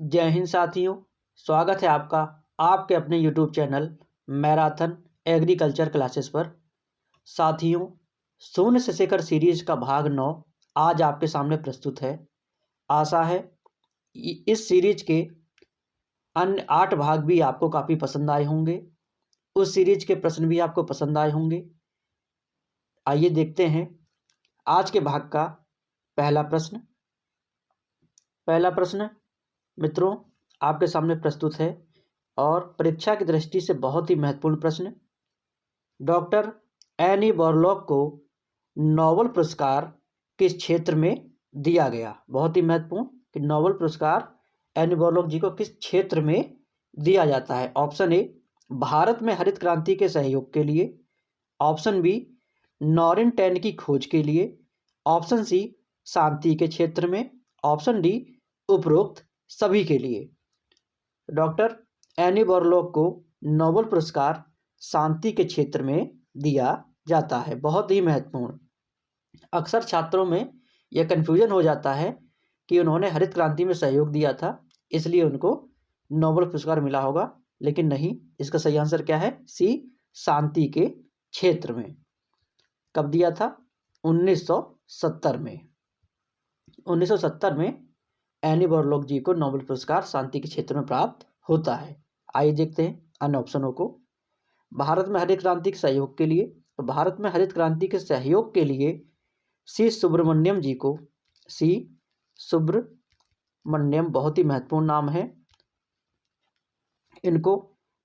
जय हिंद साथियों, स्वागत है आपका आपके अपने YouTube channel marathon agriculture classes पर। साथियों, शून्य से शिखर सीरीज का भाग 9 आज आपके सामने प्रस्तुत है। आशा है इस सीरीज के अन्य 8 भाग भी आपको काफ़ी पसंद आए होंगे, उस सीरीज के प्रश्न भी आपको पसंद आए होंगे। आइए देखते हैं आज के भाग का पहला प्रश्न मित्रों आपके सामने प्रस्तुत है और परीक्षा की दृष्टि से बहुत ही महत्वपूर्ण प्रश्न। डॉक्टर एनी बोरलॉग को नोबेल पुरस्कार किस क्षेत्र में दिया गया? बहुत ही महत्वपूर्ण कि नोबेल पुरस्कार एनी बोरलॉग जी को किस क्षेत्र में दिया जाता है। ऑप्शन ए, भारत में हरित क्रांति के सहयोग के लिए। ऑप्शन बी, नॉरिन 10 की खोज के लिए। ऑप्शन सी, शांति के क्षेत्र में। ऑप्शन डी, उपरोक्त सभी के लिए। डॉक्टर एनी बोरलॉग को नोबेल पुरस्कार शांति के क्षेत्र में दिया जाता है। बहुत ही महत्वपूर्ण। अक्सर छात्रों में यह कन्फ्यूजन हो जाता है कि उन्होंने हरित क्रांति में सहयोग दिया था इसलिए उनको नोबेल पुरस्कार मिला होगा, लेकिन नहीं। इसका सही आंसर क्या है? सी, शांति के क्षेत्र में। कब दिया था? 1970 में। 1970 में एनी बोरलॉग जी को नोबेल पुरस्कार शांति के क्षेत्र में प्राप्त होता है। आइए देखते हैं अन्य ऑप्शनों को। भारत में हरित क्रांति के सहयोग के लिए, तो भारत में हरित क्रांति के सहयोग के लिए सी सुब्रमण्यम जी को, सी सुब्रमण्यम बहुत ही महत्वपूर्ण नाम है, इनको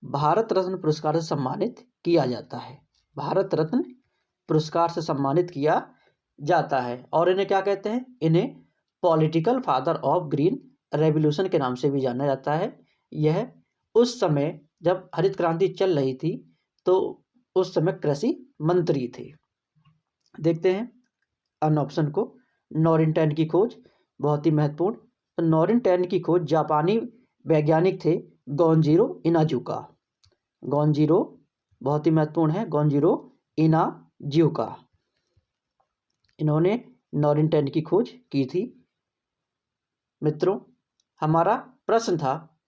भारत रत्न पुरस्कार से सम्मानित किया जाता है। भारत रत्न पुरस्कार से सम्मानित किया जाता है। और इन्हें क्या कहते हैं? इन्हें political father of green revolution के नाम से भी जाना जाता है। यह उस समय जब हरित क्रांति चल रही थी तो उस समय कृषि मंत्री थे। देखते हैं अन्य ऑप्शन को। नॉरिन 10 की खोज बहुत ही महत्वपूर्ण। तो नॉरिन 10 की खोज जापानी वैज्ञानिक थे गोंजिरो इनाजुका। गोंजिरो बहुत ही महत्वपूर्ण है, गोंजिरो इनाजुका। इन्होंने नॉरिन 10 की खोज की थी। मित्रों, हमारा प्रश्न था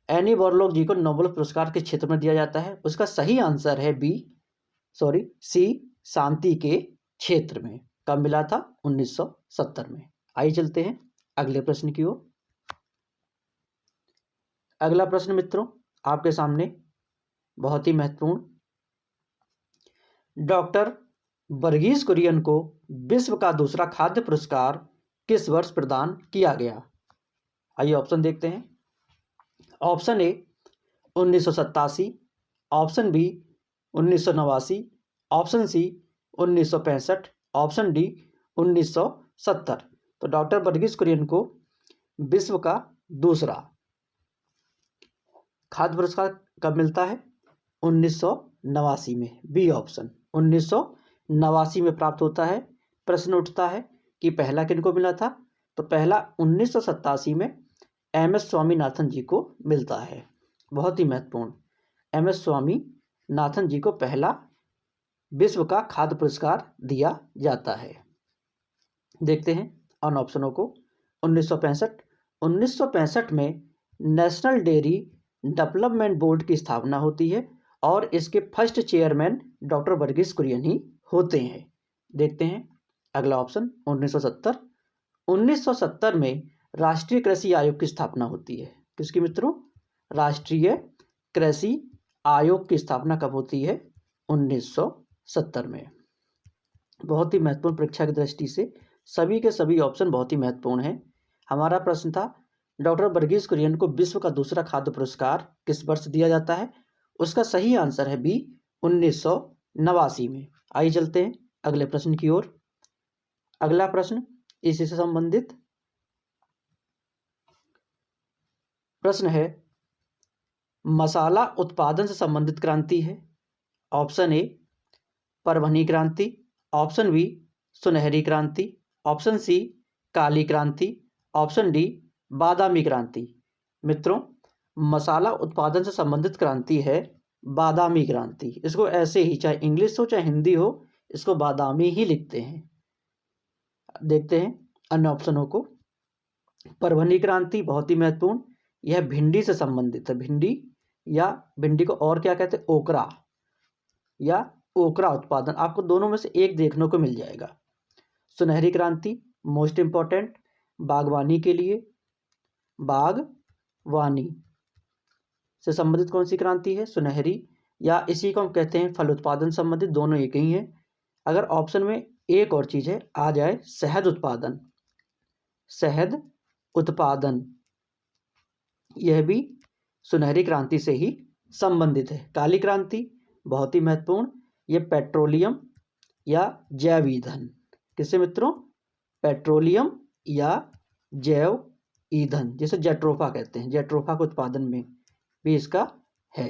एनी बोरलॉग जी को नोबेल पुरस्कार किस क्षेत्र में दिया जाता है? उसका सही आंसर है सी, शांति के क्षेत्र में। कब मिला था? 1970 में। आइए चलते हैं अगले प्रश्न की ओर। अगला प्रश्न मित्रों आपके सामने बहुत ही महत्वपूर्ण। डॉक्टर वर्गीस कुरियन को विश्व का दूसरा खाद्य पुरस्कार किस वर्ष प्रदान किया गया? आइए ऑप्शन देखते हैं। Option A 1987, option B 1989, option C 1965, option D 1970। तो डॉक्टर वर्गीस कुरियन को विश्व का दूसरा खाद्य पुरस्कार कब मिलता है? 1989 में। बी ऑप्शन 1989 में प्राप्त होता है। प्रश्न उठता है कि पहला किनको मिला था? तो पहला 1987 में एम एस स्वामीनाथन जी को मिलता है। बहुत ही महत्वपूर्ण। एम एस स्वामीनाथन जी को पहला विश्व का खाद्य पुरस्कार दिया जाता है। देखते हैं उन ऑप्शनों को। 1965 में नेशनल डेयरी डेवलपमेंट बोर्ड की स्थापना होती है और इसके first chairman doctor Verghese Kurien ही होते हैं। देखते हैं अगला ऑप्शन 1970। 1970 में राष्ट्रीय कृषि आयोग की स्थापना होती है। किसकी मित्रों? राष्ट्रीय कृषि आयोग की स्थापना कब होती है? 1970 में। बहुत ही महत्वपूर्ण परीक्षा की दृष्टि से सभी के सभी ऑप्शन बहुत ही महत्वपूर्ण हैं। हमारा प्रश्न था डॉक्टर वर्गीस कुरियन को विश्व का दूसरा खाद्य पुरस्कार किस वर्ष दिया जाता है? उसका सही आंसर है बी 1989 में। आइए चलते हैं अगले प्रश्न की ओर। अगला प्रश्न इसी से संबंधित प्रश्न है, मसाला उत्पादन से संबंधित क्रांति है। ऑप्शन ए परभनी क्रांति, ऑप्शन बी सुनहरी क्रांति, ऑप्शन सी काली क्रांति, ऑप्शन डी बादामी क्रांति। मित्रों, मसाला उत्पादन से संबंधित क्रांति है बादामी क्रांति। इसको ऐसे ही चाहे इंग्लिश हो चाहे हिंदी हो, इसको बादामी ही लिखते हैं। देखते हैं अन्य ऑप्शनों को। परभनी क्रांति बहुत ही महत्वपूर्ण, यह भिंडी से संबंधित है। भिंडी या भिंडी को और क्या कहते हैं, ओकरा या ओकरा उत्पादन, आपको दोनों में से एक देखने को मिल जाएगा। सुनहरी क्रांति मोस्ट इंपॉर्टेंट, बागवानी के लिए, बागवानी से संबंधित कौन सी क्रांति है, सुनहरी, या इसी को हम कहते हैं फल उत्पादन संबंधित, दोनों एक ही हैं। अगर ऑप्शन में एक और चीज़ है आ जाए, शहद उत्पादन, शहद उत्पादन, यह भी सुनहरी क्रांति से ही संबंधित है। काली क्रांति बहुत ही महत्वपूर्ण, यह पेट्रोलियम या जैव ईंधन, किससे मित्रों, पेट्रोलियम या जैव ईंधन, जिसे जेट्रोफा कहते हैं, जेट्रोफा के उत्पादन में भी इसका है।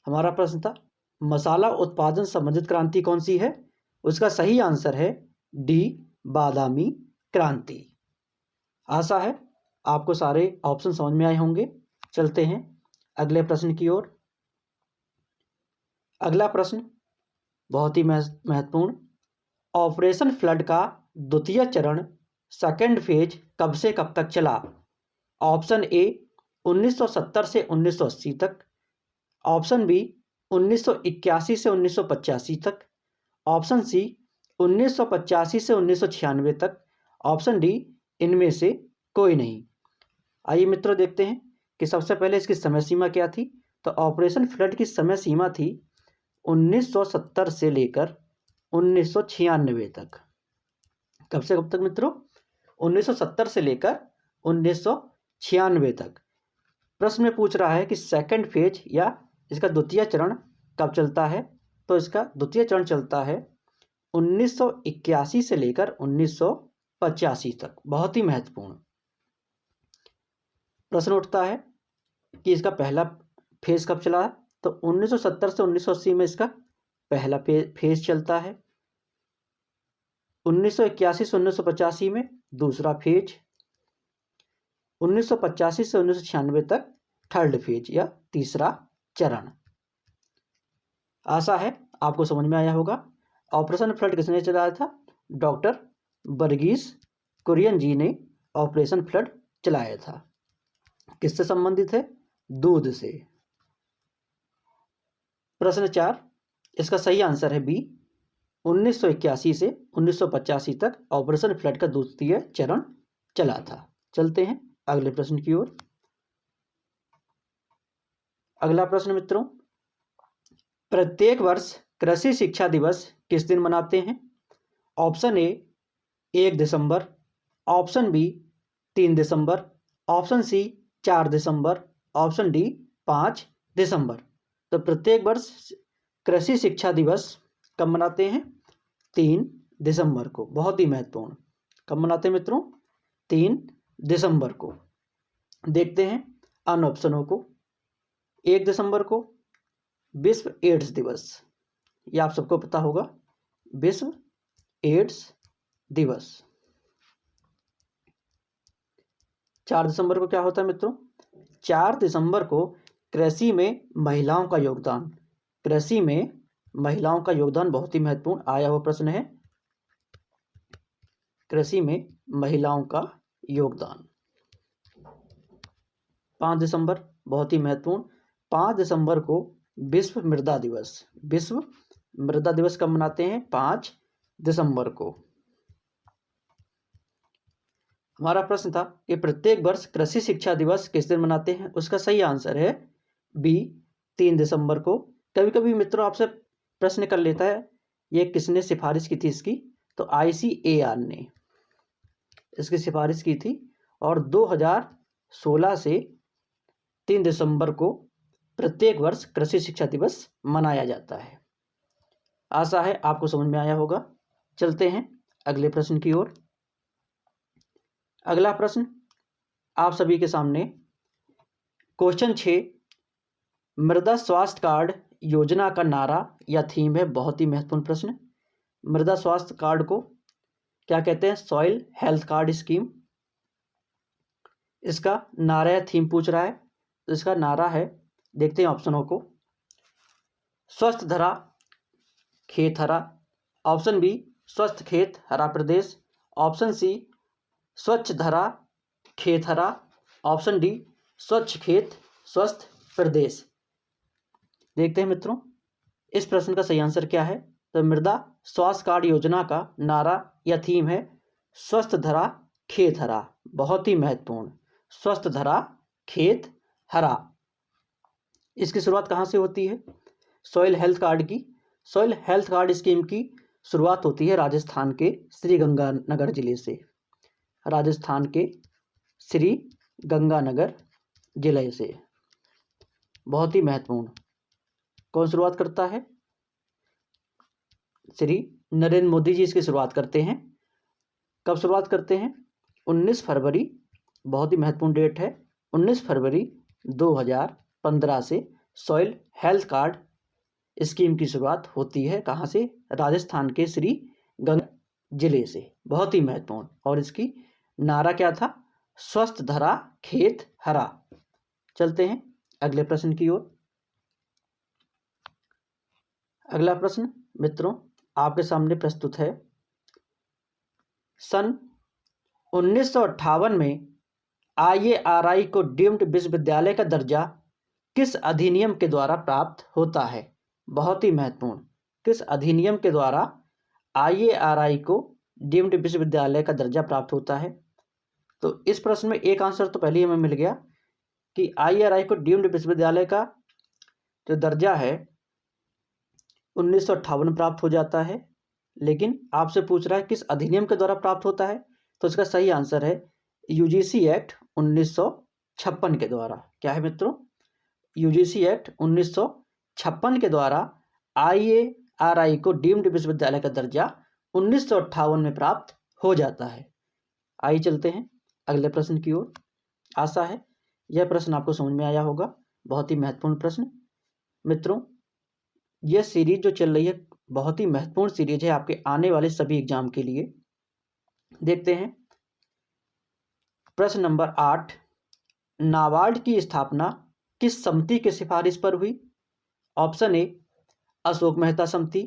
हमारा प्रश्न था मसाला उत्पादन संबंधित क्रांति कौन सी है, उसका सही आंसर है डी, बादामी क्रांति। आशा है आपको सारे ऑप्शन समझ में आए होंगे। चलते हैं अगले प्रश्न की ओर। अगला प्रश्न बहुत ही महत्वपूर्ण, ऑपरेशन फ्लड का द्वितीय चरण सेकेंड फेज कब से कब तक चला। ऑप्शन ए 1970 से 1980 तक, ऑप्शन बी 1981 से 1985 तक, ऑप्शन सी 1985 से 1996 तक, ऑप्शन डी इनमें से कोई नहीं। आइए मित्रों देखते हैं कि सबसे पहले इसकी समय सीमा क्या थी। तो ऑपरेशन फ्लड की समय सीमा थी 1970 से लेकर 1996 तक। कब से कब तक मित्रों, 1970 से लेकर 1996 तक। प्रश्न में पूछ रहा है कि सेकंड फेज या इसका द्वितीय चरण कब चलता है। तो इसका द्वितीय चरण चलता है 1981 से लेकर 1985 तक। बहुत ही महत्वपूर्ण प्रश्न उठता है कि इसका पहला फेज कब चला। तो 1970 से 1980 में इसका पहला फेज चलता है, 1981 से 1985 में दूसरा फेज, 1985 से 1996 तक थर्ड फेज या तीसरा चरण। आशा है आपको समझ में आया होगा। ऑपरेशन फ्लड किसने चलाया था, डॉक्टर वर्गीस कुरियन जी ने ऑपरेशन फ्लड चलाया था। किससे संबंधित है, दूध से। प्रश्न 4, इसका सही आंसर है बी, 1981 से 1985 तक ऑपरेशन फ्लड का द्वितीय चरण चला था। चलते हैं अगले प्रश्न की ओर। अगला प्रश्न मित्रों, प्रत्येक वर्ष कृषि शिक्षा दिवस किस दिन मनाते हैं। ऑप्शन ए 1 दिसंबर, ऑप्शन बी 3 दिसंबर, ऑप्शन सी 4 दिसंबर, ऑप्शन डी 5 दिसंबर। तो प्रत्येक वर्ष कृषि शिक्षा दिवस कब मनाते हैं, 3 दिसंबर को। बहुत ही महत्वपूर्ण, कब मनाते हैं मित्रों, 3 दिसंबर को। देखते हैं अन्य ऑप्शनों को। 1 दिसंबर को विश्व एड्स दिवस, यह आप सबको पता होगा, विश्व एड्स दिवस। 4 दिसंबर को क्या होता है मित्रों, 4 दिसंबर को कृषि में महिलाओं का योगदान, कृषि में महिलाओं का योगदान बहुत ही महत्वपूर्ण आया हुआ प्रश्न है, कृषि में महिलाओं का योगदान। 5 दिसंबर बहुत ही महत्वपूर्ण, 5 दिसंबर को विश्व मृदा दिवस, विश्व मृदा दिवस कब मनाते हैं, 5 दिसंबर को। हमारा प्रश्न था कि प्रत्येक वर्ष कृषि शिक्षा दिवस किस दिन मनाते हैं। उसका सही आंसर है बी, 3 दिसंबर को। कभी कभी मित्रों आपसे प्रश्न कर लेता है ये किसने सिफारिश की थी इसकी, तो ICAR ने इसकी सिफारिश की थी और 2016 से 3 दिसंबर को प्रत्येक वर्ष कृषि शिक्षा दिवस मनाया जाता है। आशा है आपको समझ में आया होगा। चलते हैं अगले प्रश्न की ओर। अगला प्रश्न आप सभी के सामने क्वेश्चन 6, मृदा स्वास्थ्य कार्ड योजना का नारा या थीम है। बहुत ही महत्वपूर्ण प्रश्न। मृदा स्वास्थ्य कार्ड को क्या कहते हैं, सॉइल हेल्थ कार्ड स्कीम। इसका नारा या थीम पूछ रहा है, तो इसका नारा है, देखते हैं ऑप्शनों को, स्वस्थ धरा खेत हरा, ऑप्शन बी स्वस्थ खेत हरा प्रदेश, ऑप्शन सी स्वच्छ धरा खेत हरा, ऑप्शन डी स्वच्छ खेत स्वस्थ प्रदेश। देखते हैं मित्रों इस प्रश्न का सही आंसर क्या है। तो मृदा स्वास्थ्य कार्ड योजना का नारा या थीम है स्वस्थ धरा खेत हरा। बहुत ही महत्वपूर्ण, स्वस्थ धरा खेत हरा। इसकी शुरुआत कहाँ से होती है? सॉइल हेल्थ कार्ड की। सॉइल हेल्थ कार्ड स्कीम की शुरुआत होती है राजस्थान के श्री गंगानगर जिले से। राजस्थान के श्री गंगानगर जिले से। बहुत ही महत्वपूर्ण। कौन शुरुआत करता है? श्री नरेंद्र मोदी जी इसकी शुरुआत करते हैं। कब शुरुआत करते हैं? 19 फरवरी, बहुत ही महत्वपूर्ण डेट है, 19 फरवरी 2015 से सॉइल हेल्थ कार्ड स्कीम की शुरुआत होती है। कहाँ से? राजस्थान के श्री गंगा जिले से। बहुत ही महत्वपूर्ण। और इसकी नारा क्या था? स्वस्थ धरा खेत हरा। चलते हैं अगले प्रश्न की ओर। अगला प्रश्न मित्रों आपके सामने प्रस्तुत है। सन 1958 में IARI को डीम्ड विश्वविद्यालय का दर्जा किस अधिनियम के द्वारा प्राप्त होता है? बहुत ही महत्वपूर्ण। किस अधिनियम के द्वारा IARI को डीम्ड विश्वविद्यालय का दर्जा प्राप्त होता है? तो इस प्रश्न में एक आंसर तो पहले ही हमें मिल गया कि IARI को डीम्ड विश्वविद्यालय का जो दर्जा है 1958 में प्राप्त हो जाता है। लेकिन आपसे पूछ रहा है किस अधिनियम के द्वारा प्राप्त होता है, तो इसका सही आंसर है UGC एक्ट 1956 के द्वारा। क्या है मित्रों? UGC एक्ट 1956 के द्वारा IARI को डीम्ड विश्वविद्यालय का दर्जा 1958 में प्राप्त हो जाता है। आइए चलते हैं अगले प्रश्न की ओर। आशा है यह प्रश्न आपको समझ में आया होगा। बहुत ही महत्वपूर्ण प्रश्न। मित्रों यह सीरीज जो चल रही है बहुत ही महत्वपूर्ण सीरीज है आपके आने वाले सभी एग्जाम के लिए। देखते हैं प्रश्न नंबर 8। नाबार्ड की स्थापना किस समिति की सिफारिश पर हुई? ऑप्शन ए अशोक मेहता समिति,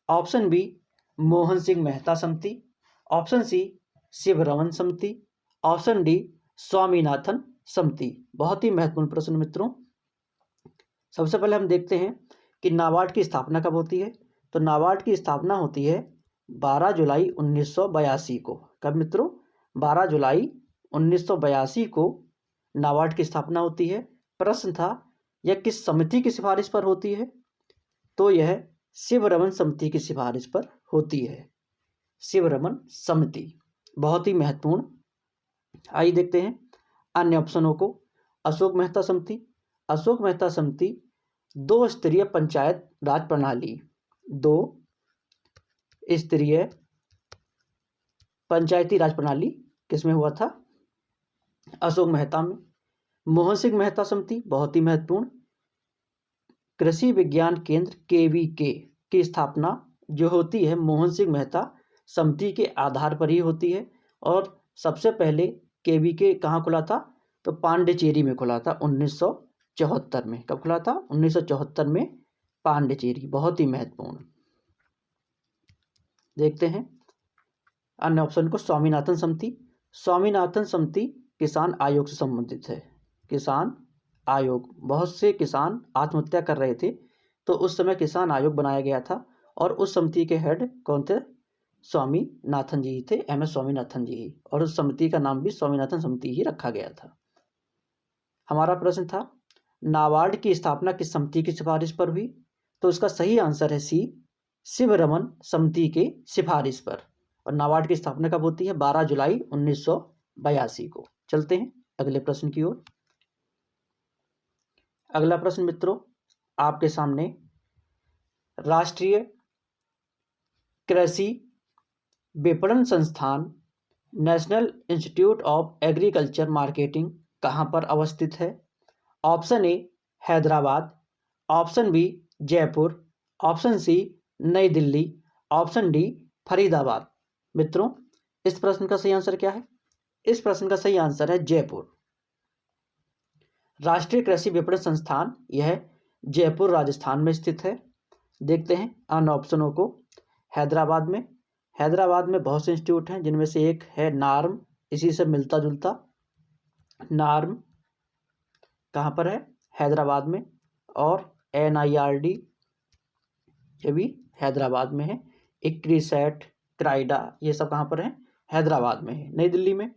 ऑप्शन बी मोहन सिंह मेहता समिति, ऑप्शन सी शिवरमन समिति, ऑप्शन डी स्वामीनाथन समिति। बहुत ही महत्वपूर्ण प्रश्न मित्रों। सबसे पहले हम देखते हैं कि नाबार्ड की स्थापना कब होती है। तो नाबार्ड की स्थापना होती है 12 जुलाई 1982 को। कब मित्रों? 12 जुलाई 1982 को नाबार्ड की स्थापना होती है। प्रश्न था यह किस समिति की सिफारिश पर होती है? तो यह शिवरमन समिति की सिफारिश पर होती है। शिवरमन समिति। बहुत ही महत्वपूर्ण। आइए देखते हैं अन्य ऑप्शनों को। अशोक मेहता समिति। अशोक मेहता समिति 2 स्तरीय पंचायत राज प्रणाली, 2 स्तरीय पंचायती राज प्रणाली किसमें हुआ था? अशोक मेहता में। मोहन सिंह मेहता समिति बहुत ही महत्वपूर्ण। कृषि विज्ञान केंद्र KVK की स्थापना जो होती है मोहन सिंह मेहता समिति के आधार पर ही होती है। और सबसे पहले KVK कहाँ खुला था? तो पांडिचेरी में खुला था 1974 में। कब खुला था? 1974 में पांडिचेरी। बहुत ही महत्वपूर्ण। देखते हैं अन्य ऑप्शन को। स्वामीनाथन समिति। स्वामीनाथन समिति किसान आयोग से संबंधित है। किसान आयोग, बहुत से किसान आत्महत्या कर रहे थे तो उस समय किसान आयोग बनाया गया था और उस समिति के हेड कौन थे? स्वामीनाथन जी थे, MS स्वामीनाथन जी ही। और उस समिति का नाम भी स्वामीनाथन समिति ही रखा गया था। हमारा प्रश्न था नाबार्ड की स्थापना किस समिति की सिफारिश पर हुई? तो इसका सही आंसर है सी शिवरमन समिति के सिफारिश पर। और नाबार्ड की स्थापना कब होती है? 12 जुलाई 1982 को। चलते हैं अगले प्रश्न की ओर। अगला प्रश्न मित्रों आपके सामने राष्ट्रीय कृषि विपणन संस्थान National Institute of Agriculture Marketing कहाँ पर अवस्थित है? Option A Hyderabad, option B Jaipur, option C New Delhi, option D Faridabad. मित्रों इस प्रश्न का सही आंसर क्या है? इस प्रश्न का सही आंसर है जयपुर। राष्ट्रीय कृषि विपणन संस्थान यह जयपुर राजस्थान में स्थित है। देखते हैं अन्य ऑप्शनों को। हैदराबाद में बहुत से इंस्टीट्यूट हैं जिनमें से एक है नार्म, इसी से मिलता जुलता। नार्म कहाँ पर है? हैदराबाद में। और NIRD ये भी हैदराबाद में है। इक्रिसैट, क्राइडा ये सब कहाँ पर है? हैदराबाद में है। नई दिल्ली में,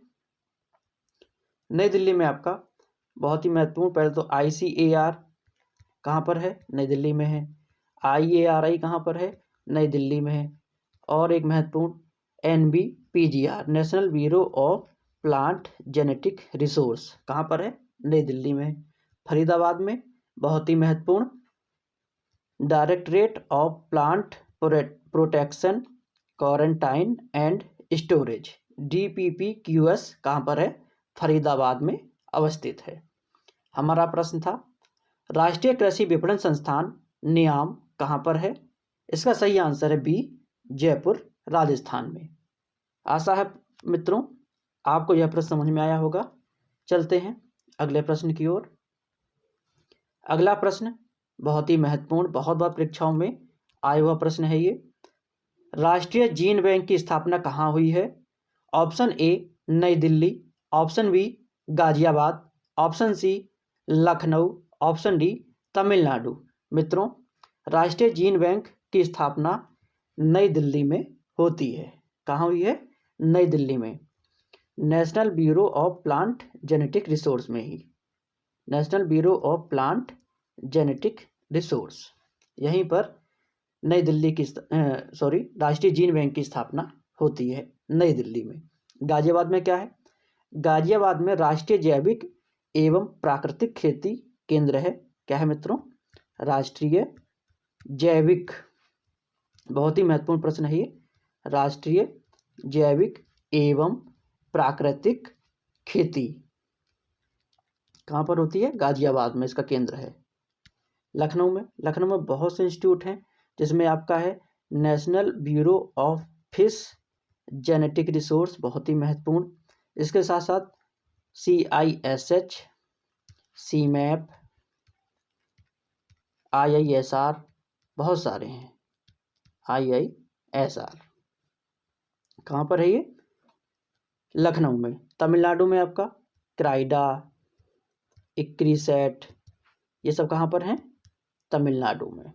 नई दिल्ली में आपका बहुत ही महत्वपूर्ण, पहले तो ICAR कहाँ पर है? नई दिल्ली में है। IARI कहाँ पर है? नई दिल्ली में है। और एक महत्वपूर्ण NBPGR, national bureau of plant genetic resource कहाँ पर है? नई दिल्ली में है। फरीदाबाद में बहुत ही महत्वपूर्ण directorate of plant protection quarantine and storage DPPQS कहाँ पर है? फरीदाबाद में अवस्थित है। हमारा प्रश्न था राष्ट्रीय कृषि विपणन संस्थान नियाम कहाँ पर है? इसका सही आंसर है बी, जयपुर, राजस्थान में। आशा है मित्रों आपको यह प्रश्न समझ में आया होगा। चलते हैं अगले प्रश्न की ओर। अगला प्रश्न बहुत ही महत्वपूर्ण, बहुत बार परीक्षाओं में आया हुआ प्रश्न है ये। राष्ट्रीय जीन बैंक की स्थापना कहाँ हुई है? Option A New Delhi, option B Ghaziabad, option C Lucknow, option D Tamil Nadu. मित्रों राष्ट्रीय जीन बैंक की स्थापना नई दिल्ली में होती है। कहाँ हुई है? नई दिल्ली में। National bureau of plant genetic resource में ही, national bureau of plant genetic resource, यहीं पर नई दिल्ली की राष्ट्रीय जीन बैंक की स्थापना होती है नई दिल्ली में। गाजियाबाद में क्या है? गाजियाबाद में राष्ट्रीय जैविक एवं प्राकृतिक खेती केंद्र है। क्या है मित्रों? राष्ट्रीय जैविक, बहुत ही महत्वपूर्ण प्रश्न है ये। राष्ट्रीय जैविक एवं प्राकृतिक खेती कहाँ पर होती है? गाजियाबाद में इसका केंद्र है। लखनऊ में, लखनऊ में बहुत से इंस्टीट्यूट हैं जिसमें आपका है national bureau of fish genetic resource, बहुत ही महत्वपूर्ण। इसके साथ साथ CISH, CMAP, IISR, बहुत सारे हैं। IISR कहाँ पर है ये? लखनऊ में। तमिलनाडु में आपका क्राइडा, इक्रिसैट ये सब कहाँ पर हैं? तमिलनाडु में।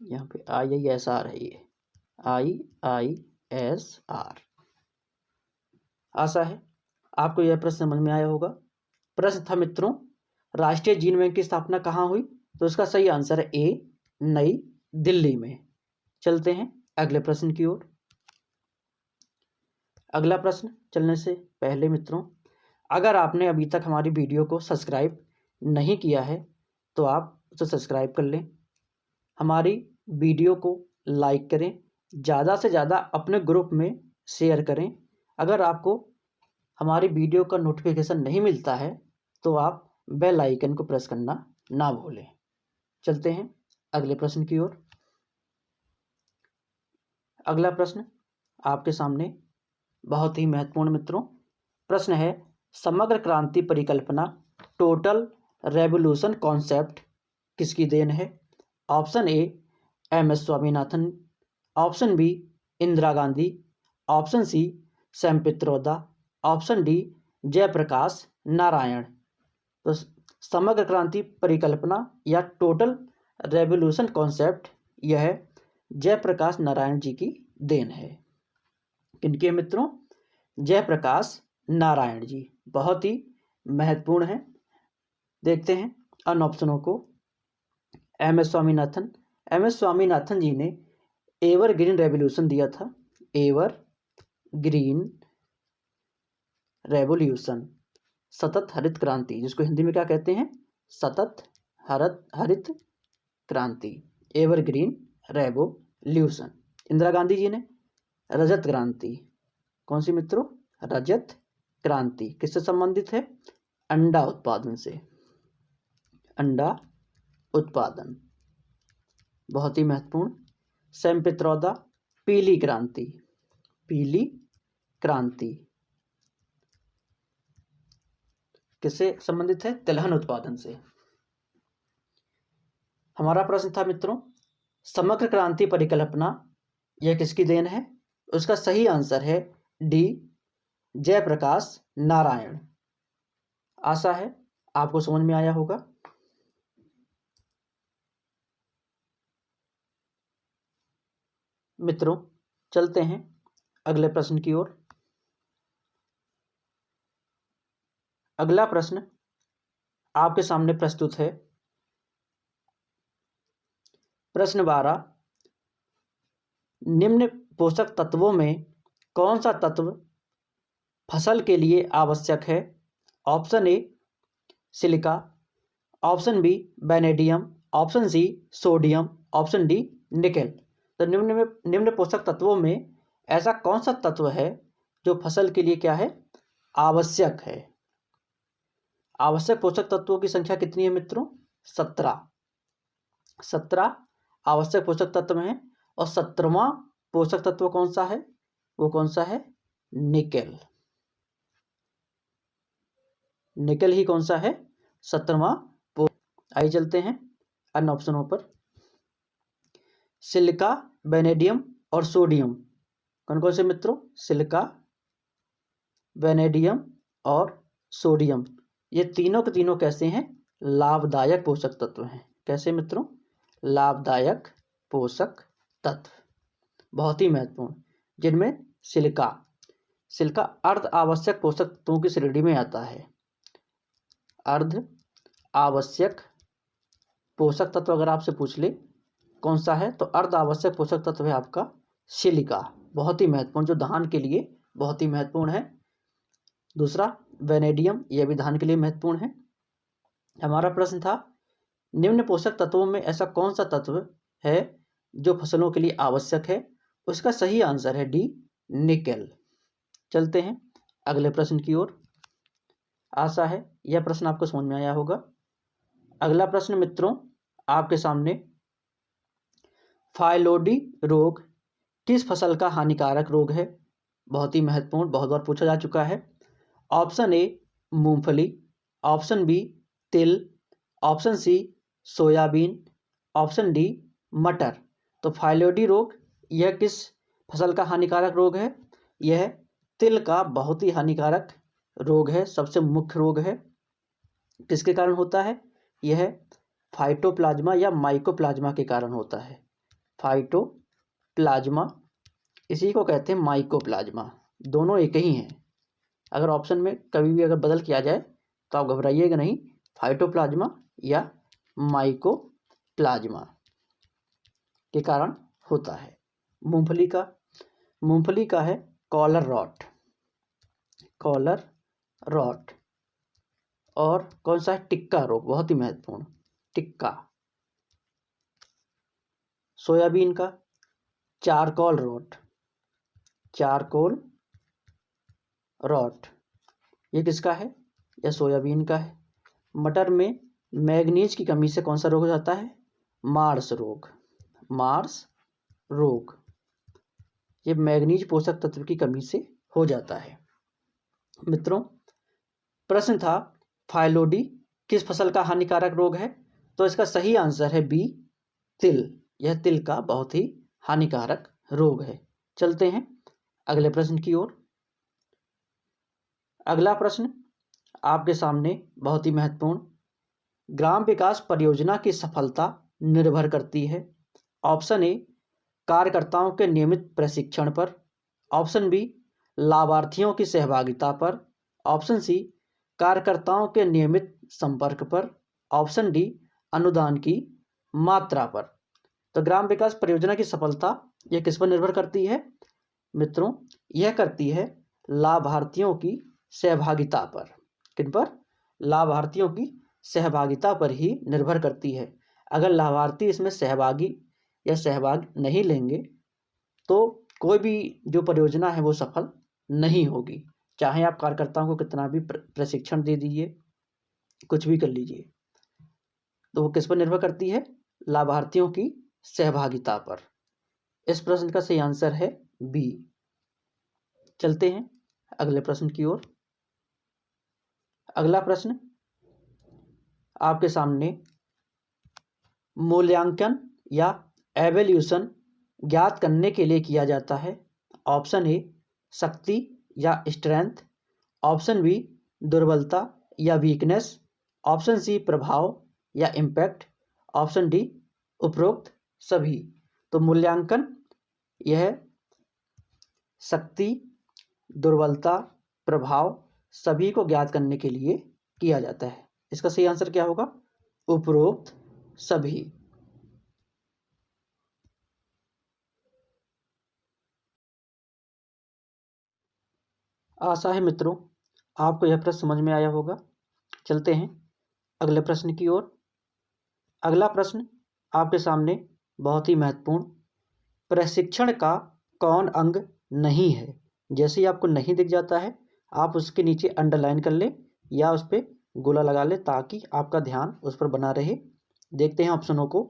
यहाँ पे IISR है ये, IISR। आशा है आपको यह प्रश्न समझ में आया होगा। प्रश्न था मित्रों राष्ट्रीय जीन बैंक की स्थापना कहाँ हुई? तो इसका सही आंसर है ए, नई दिल्ली में। चलते हैं अगले प्रश्न की ओर। अगला प्रश्न चलने से पहले मित्रों अगर आपने अभी तक हमारी वीडियो को सब्सक्राइब नहीं किया है तो आप उसे सब्सक्राइब कर लें, हमारी वीडियो को लाइक करें, ज़्यादा से ज़्यादा अपने ग्रुप में शेयर करें। अगर आपको हमारी वीडियो का नोटिफिकेशन नहीं मिलता है तो आप बेल आइकन को प्रेस करना ना भूलें। चलते हैं अगले प्रश्न की ओर। अगला प्रश्न आपके सामने बहुत ही महत्वपूर्ण मित्रों प्रश्न है समग्र क्रांति परिकल्पना टोटल रेवोल्यूशन कॉन्सेप्ट किसकी देन है? Option A MS Swaminathan, option B Indira Gandhi, option C Sam Pitroda, option D Jayaprakash Narayan. तो समग्र क्रांति परिकल्पना या टोटल रेवोल्यूशन कॉन्सेप्ट यह जयप्रकाश नारायण जी की देन है। किनके मित्रों? जयप्रकाश नारायण जी, बहुत ही महत्वपूर्ण है। देखते हैं अन ऑप्शनों को। MS स्वामीनाथन, MS स्वामीनाथन जी ने एवर ग्रीन रेवोल्यूशन दिया था, एवर ग्रीन रेवोल्यूशन, सतत हरित क्रांति, जिसको हिंदी में क्या कहते हैं? सतत हरित क्रांति, ever green revolution. Indira Gandhi ji ने रजत क्रांति, कौन सी मित्रों? रजत क्रांति, किससे संबंधित है? अंडा उत्पादन से, अंडा उत्पादन, बहुत ही महत्वपूर्ण। सैम पित्रोदा पीली क्रांति, पीली क्रांति किससे संबंधित है? तिलहन उत्पादन से। हमारा प्रश्न था मित्रों समग्र क्रांति परिकल्पना यह किसकी देन है? उसका सही आंसर है डी जयप्रकाश नारायण। आशा है आपको समझ में आया होगा। मित्रों, चलते हैं अगले प्रश्न की ओर। अगला प्रश्न आपके सामने प्रस्तुत है। प्रश्न 12, निम्न पोषक तत्वों में कौन सा तत्व फसल के लिए आवश्यक है? Option A silica, option B vanadium, option C sodium, option D nickel. तो निम्न पोषक तत्वों में ऐसा कौन सा तत्व है जो फसल के लिए क्या है? आवश्यक है। आवश्यक पोषक तत्वों की संख्या कितनी है मित्रों? 17 आवश्यक पोषक तत्व हैं। और 17वां पोषक तत्व कौन सा है? वो कौन सा है? निकेल। निकेल ही कौन सा है? 17वां। आइए चलते हैं अन्य ऑप्शनों पर। सिलिका, वेनेडियम और सोडियम कौन कौन से मित्रों? सिलिका, वेनेडियम और सोडियम। ये तीनों के तीनों कैसे हैं? लाभदायक पोषक तत्व हैं। कैसे मित्रों? लाभदायक पोषक तत्व, बहुत ही महत्वपूर्ण। जिनमें सिलिका अर्ध आवश्यक पोषक तत्वों की श्रेणी में आता है। अर्ध आवश्यक पोषक तत्व अगर आपसे पूछ ले कौन सा है, तो अर्ध आवश्यक पोषक तत्व है आपका सिलिका, बहुत ही महत्वपूर्ण, जो धान के लिए बहुत ही महत्वपूर्ण है। दूसरा वेनेडियम, यह भी धान के लिए महत्वपूर्ण है। हमारा प्रश्न था निम्न पोषक तत्वों में ऐसा कौन सा तत्व है जो फसलों के लिए आवश्यक है? उसका सही आंसर है डी निकेल। चलते हैं अगले प्रश्न की ओर। आशा है यह प्रश्न आपको समझ में आया होगा। अगला प्रश्न मित्रों आपके सामने, फाइलोडी रोग किस फसल का हानिकारक रोग है? बहुत ही महत्वपूर्ण, बहुत बार पूछा जा चुका है। ऑप्शन ए मूंगफली, ऑप्शन बी तिल, option C soybean, option D मटर। तो फाइलोडी रोग यह किस फसल का हानिकारक रोग है? यह तिल का बहुत ही हानिकारक रोग है, सबसे मुख्य रोग है। किसके कारण होता है? यह फाइटोप्लाज्मा या माइकोप्लाज्मा के कारण होता है। फाइटोप्लाज्मा, इसी को कहते हैं माइकोप्लाज्मा, दोनों एक ही हैं। अगर ऑप्शन में कभी भी अगर बदल किया जाए तो आप घबराइएगा नहीं, फाइटोप्लाज्मा या माइकोप्लाज्मा के कारण होता है। मूंगफली का है कॉलर रॉट। और कौन सा है? टिक्का रोग, बहुत ही महत्वपूर्ण, टिक्का। सोयाबीन का चारकोल रॉट, ये किसका है? यह सोयाबीन का है। मटर में मैग्नीज की कमी से कौन सा रोग हो जाता है? मार्स रोग। ये मैग्नीज पोषक तत्व की कमी से हो जाता है। मित्रों, प्रश्न था फाइलोडी किस फसल का हानिकारक रोग है? तो इसका सही आंसर है बी तिल। यह तिल का बहुत ही हानिकारक रोग है। चलते हैं अगले प्रश्न की ओर। अगला प्रश्न आपके सामने बहुत ही महत्वपूर्ण, ग्राम विकास परियोजना की सफलता निर्भर करती है। ऑप्शन ए कार्यकर्ताओं के नियमित प्रशिक्षण पर, ऑप्शन बी लाभार्थियों की सहभागिता पर, ऑप्शन सी कार्यकर्ताओं के नियमित संपर्क पर, ऑप्शन डी अनुदान की मात्रा पर। तो ग्राम विकास परियोजना की सफलता यह किस पर निर्भर करती है? मित्रों, यह करती है लाभार्थियों की सहभागिता पर। किन पर? लाभार्थियों की सहभागिता पर ही निर्भर करती है। अगर लाभार्थी इसमें सहभाग नहीं लेंगे तो कोई भी जो परियोजना है वो सफल नहीं होगी। चाहे आप कार्यकर्ताओं को कितना भी प्रशिक्षण दे दीजिए, कुछ भी कर लीजिए, तो वो किस पर निर्भर करती है? लाभार्थियों की सहभागिता पर। इस प्रश्न का सही आंसर है बी। चलते हैं अगले प्रश्न की ओर। अगला प्रश्न आपके सामने, मूल्यांकन या एवोल्यूशन ज्ञात करने के लिए किया जाता है। ऑप्शन ए शक्ति या स्ट्रेंथ, ऑप्शन बी दुर्बलता या वीकनेस, ऑप्शन सी प्रभाव या इम्पैक्ट, ऑप्शन डी उपरोक्त सभी। तो मूल्यांकन यह शक्ति, दुर्बलता, प्रभाव सभी को ज्ञात करने के लिए किया जाता है। इसका सही आंसर क्या होगा? उपरोक्त सभी। आशा है मित्रों आपको यह प्रश्न समझ में आया होगा। चलते हैं अगले प्रश्न की ओर। अगला प्रश्न आपके सामने बहुत ही महत्वपूर्ण, प्रशिक्षण का कौन अंग नहीं है? जैसे ही आपको नहीं दिख जाता है आप उसके नीचे अंडरलाइन कर लें या उस पर गोला लगा लें ताकि आपका ध्यान उस पर बना रहे। देखते हैं ऑप्शनों को।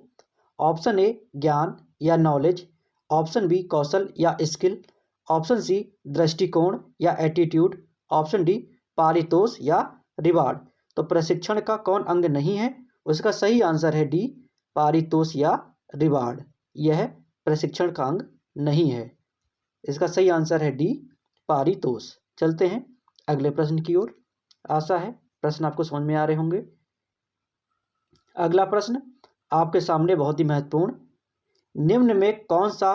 ऑप्शन ए ज्ञान या नॉलेज, ऑप्शन बी कौशल या स्किल, ऑप्शन सी दृष्टिकोण या एटीट्यूड, ऑप्शन डी पारितोष या रिवार्ड। तो प्रशिक्षण का कौन अंग नहीं है? उसका सही आंसर है डी पारितोष या रिवार्ड। यह प्रशिक्षण का अंग नहीं है। इसका सही आंसर है डी पारितोष। चलते हैं अगले प्रश्न की ओर। आशा है प्रश्न आपको समझ में आ रहे होंगे। अगला प्रश्न आपके सामने बहुत ही महत्वपूर्ण, निम्न में कौन सा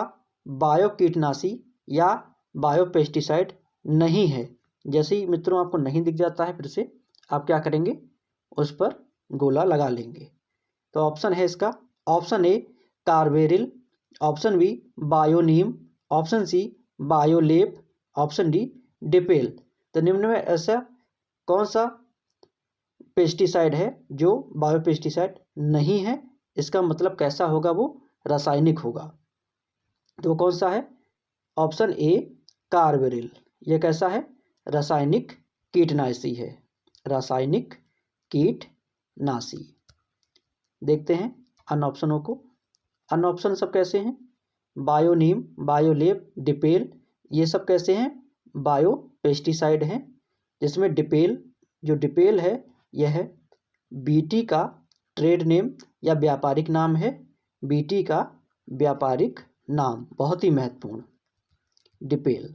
बायो कीटनाशी या बायो पेस्टिसाइड नहीं है? जैसे ही मित्रों आपको नहीं दिख जाता है फिर से आप क्या करेंगे? उस पर गोला लगा लेंगे। तो ऑप्शन है इसका, option A carbaryl, option B Bioneem, option C Biolep, option D Dipel. तो निम्न में ऐसा कौन सा पेस्टिसाइड है जो बायो पेस्टिसाइड नहीं है? इसका मतलब कैसा होगा? वो रासायनिक होगा। तो कौन सा है? Option A carbaryl. यह कैसा है? रासायनिक कीटनाशी है। रासायनिक कीटनाशी। देखते हैं अन्य ऑप्शनों को। अन्य ऑप्शन सब कैसे हैं? बायोनीम, बायोलेप, डिपेल, ये सब कैसे हैं? बायो पेस्टिसाइड हैं। जिसमें डिपेल, जो डिपेल है यह बीटी का ट्रेड नेम या व्यापारिक नाम है। बीटी का व्यापारिक नाम, बहुत ही महत्वपूर्ण, डिपेल।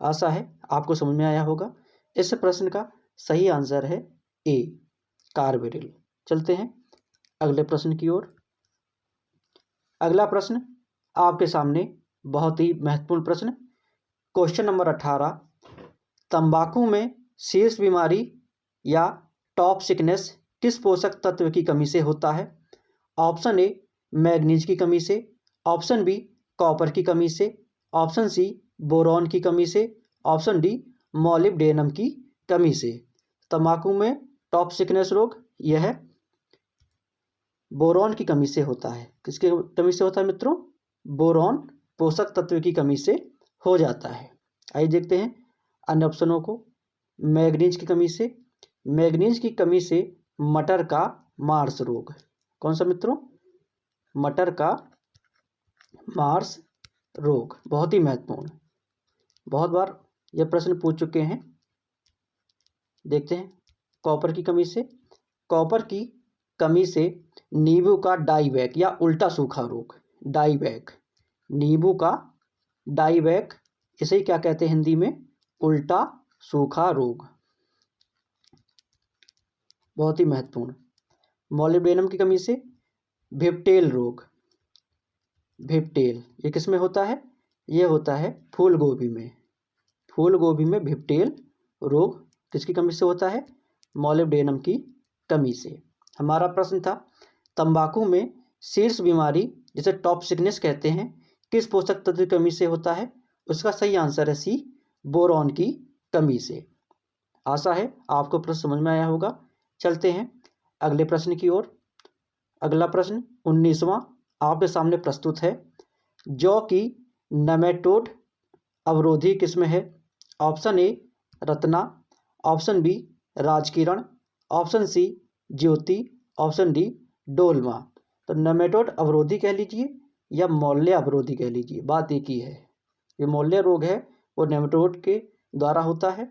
आशा है आपको समझ में आया होगा। इस प्रश्न का सही आंसर है ए कार्बेरिल। चलते हैं अगले प्रश्न की ओर। अगला प्रश्न आपके सामने बहुत ही महत्वपूर्ण प्रश्न, क्वेश्चन नंबर 18, तंबाकू में शीर्ष बीमारी या टॉप सिकनेस किस पोषक तत्व की कमी से होता है? ऑप्शन ए मैग्नीज की कमी से, ऑप्शन बी कॉपर की कमी से, ऑप्शन सी बोरॉन की कमी से, ऑप्शन डी मॉलिब्डेनम की कमी से। तंबाकू में टॉप सिकनेस रोग यह बोरॉन की कमी से होता है। किसकी कमी से होता है मित्रों? बोरॉन पोषक तत्व की कमी से हो जाता है। आइए देखते हैं अन्य ऑप्शनों को। मैग्नीज की कमी से, मैग्नीज की कमी से मटर का मार्स रोग। कौन सा मित्रों? मटर का मार्स रोग, बहुत ही महत्वपूर्ण, बहुत बार यह प्रश्न पूछ चुके हैं। देखते हैं कॉपर की कमी से, कॉपर की कमी से नींबू का डाईबैक या उल्टा सूखा रोग। डाईबैक, नींबू का डाईबैक, इसे क्या कहते हैं हिंदी में? उल्टा सूखा रोग, बहुत ही महत्वपूर्ण। मॉलिब्डेनम की कमी से भिप्टेल रोग। भिप्टेल ये किस में होता है? ये होता है फूल गोभी में। फूल गोभी में भिप्टेल रोग किसकी कमी से होता है? मॉलिब्डेनम की कमी से। हमारा प्रश्न था तंबाकू में शीर्ष बीमारी जिसे टॉप सिकनेस कहते हैं किस पोषक तत्व की कमी से होता है? उसका सही आंसर है सी बोरॉन की कमी से। आशा है आपको प्रश्न समझ में आया होगा। चलते हैं अगले प्रश्न की ओर। अगला प्रश्न 19वां आपके सामने प्रस्तुत है, जौ की नेमेटोड अवरोधी किस्म है? Option A Ratna, option B Rajkiran, option C Jyoti, option D Dolma. तो नेमेटोड अवरोधी कह लीजिए या मौल्य अवरोधी कह लीजिए, बात एक ही है। ये मौल्य रोग है वो नेमेटोड के द्वारा होता है।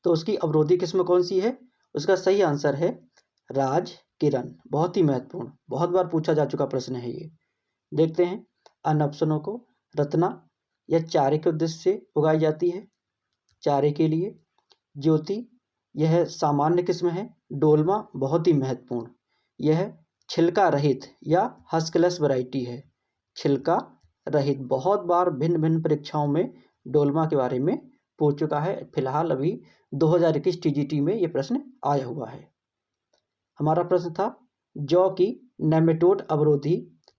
तो उसकी अवरोधी किस्म कौन सी है? उसका सही आंसर है राजकिरण। बहुत ही महत्वपूर्ण, बहुत बार पूछा जा चुका प्रश्न है ये। देखते हैं अन्य ऑप्शनों को। रत्ना यह चारे के उद्देश्य से उगाई जाती है, चारे के लिए। ज्योति यह सामान्य किस्म है। डोलमा बहुत ही महत्वपूर्ण, यह छिलका रहित या हस्कलेस वैरायटी है, छिलका रहित। बहुत बार भिन्न भिन्न परीक्षाओं में डोलमा के बारे में पूछ चुका है। फिलहाल अभी 2021 टीजीटी में ये प्रश्न आया हुआ है। हमारा प्रश्न था जौ की नेमेटोड अवरोधी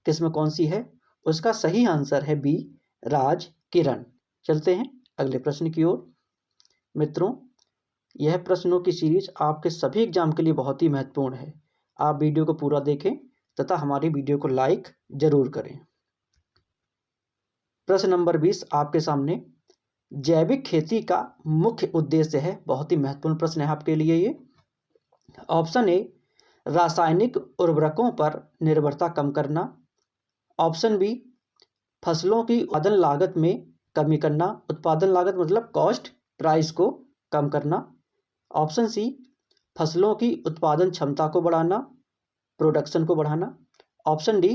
किस्म कौन सी है? उसका सही आंसर है बी, राज किरण। चलते हैं अगले प्रश्न की ओर। मित्रों, यह प्रश्नों की सीरीज आपके सभी एग्जाम के लिए बहुत ही महत्वपूर्ण है। आप वीडियो को पूरा देखें तथा हमारी वीडियो को लाइक जरूर करें। प्रश्न नंबर 20 आपके सामने, जैविक खेती का मुख्य उद्देश्य है। बहुत ही महत्वपूर्ण प्रश्न है आपके लिए ये। ऑप्शन ए, रासायनिक उर्वरकों पर निर्भरता कम करना। ऑप्शन बी, फसलों की उत्पादन लागत में कमी करना। उत्पादन लागत मतलब कॉस्ट, प्राइस को कम करना। ऑप्शन सी, फसलों की उत्पादन क्षमता को बढ़ाना, प्रोडक्शन को बढ़ाना। ऑप्शन डी,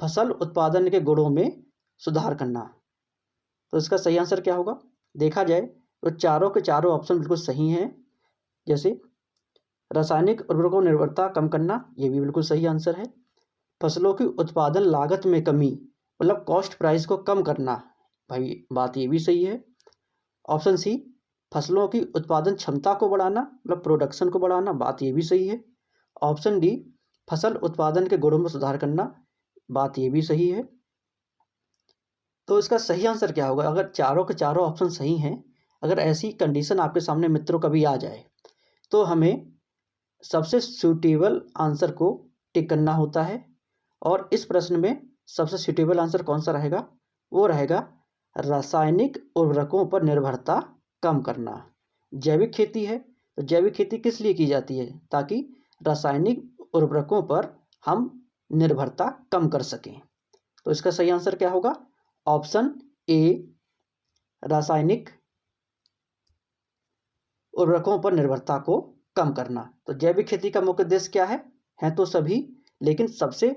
फसल उत्पादन के गुणों में सुधार करना। तो इसका सही आंसर क्या होगा? देखा जाए तो चारों के चारों ऑप्शन बिल्कुल सही हैं। जैसे रासायनिक उर्वरकों निर्भरता कम करना, ये भी बिल्कुल सही आंसर है। फसलों की उत्पादन लागत में कमी मतलब कॉस्ट प्राइस को कम करना, भाई बात ये भी सही है। ऑप्शन सी, फसलों की उत्पादन क्षमता को बढ़ाना मतलब प्रोडक्शन को बढ़ाना, बात ये भी सही है। ऑप्शन डी, फसल उत्पादन के गुणों में सुधार करना, बात ये भी सही है। तो इसका सही आंसर क्या होगा? अगर चारों के चारों ऑप्शन सही हैं, अगर ऐसी कंडीशन आपके सामने मित्रों कभी आ जाए तो हमें सबसे सूटेबल आंसर को टिक करना होता है। और इस प्रश्न में सबसे सूटेबल आंसर कौन सा रहेगा? वो रहेगा रासायनिक उर्वरकों पर निर्भरता कम करना। जैविक खेती है तो जैविक खेती किस लिए की जाती है? ताकि रासायनिक उर्वरकों पर हम निर्भरता कम कर सकें। तो इसका सही आंसर क्या होगा? ऑप्शन ए, रासायनिक उर्वरकों पर निर्भरता को कम करना। तो जैविक खेती का मुख्य उद्देश्य क्या है तो सभी, लेकिन सबसे